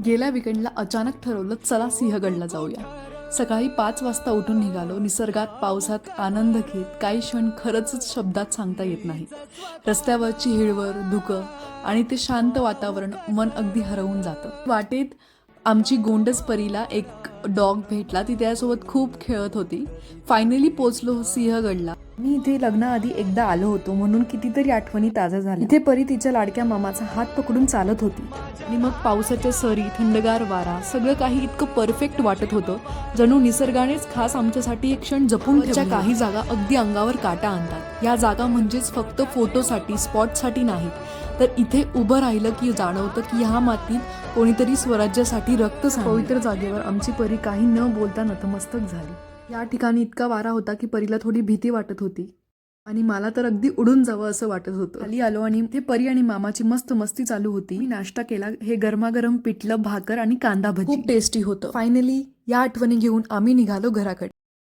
गेल्या विकेंडला अचानक ठरवलं चला सिंहगडला जाऊया. सकाळी 5 वाजता उठून निघालो. निसर्गात पावसात आनंद घेत काही क्षण खरंच शब्दात सांगता येत नाही. रस्त्यावरची हिरवळ, धुकं आणि ते शांत वातावरण मन अगदी हरवून जातं. वाटेत आमची गोंडस परीला एक डॉग भेटला. ती त्यासोबत खूप खेळत होती. फायनली पोचलो सिंहगडला. मी इथे लग्नाआधी एकदा आलो होतो म्हणून कितीतरी आठवणी ताज्या झाल्या. इथे परी तिच्या लाडक्या मामाचा हात पकडून चालत होती आणि मग पावसाच्या सरी, थंडगार वारा, सगळं काही इतकं परफेक्ट वाटत होतं जणू निसर्गानेच खास आमच्यासाठी एक क्षण जपून ठेवला. काही जागा अगदी अंगावर काटा आणतात. या जागा म्हणजेच फक्त फोटोसाठी, स्पॉटसाठी नाहीत, तर इथे उभं राहिलं की जाणवतं की ह्या मातीत कोणीतरी स्वराज्यासाठी रक्त सांडलं. पवित्र जागेवर आमची परी काही न बोलता नतमस्तक झाली. या ठिकाणी इतका वारा होता की परीला थोडी भीती वाटत होती आणि मला तर अगदी उडून जावं असं वाटत होतं. खाली आलो आणि ते परी आणि मामाची मस्त मस्ती चालू होती. मी नाश्ता केला. हे गरमागरम पिठलं, भाकर आणि कांदा भजी खूप टेस्टी होतं. फायनली या आठवणी घेऊन आम्ही निघालो घराकडे.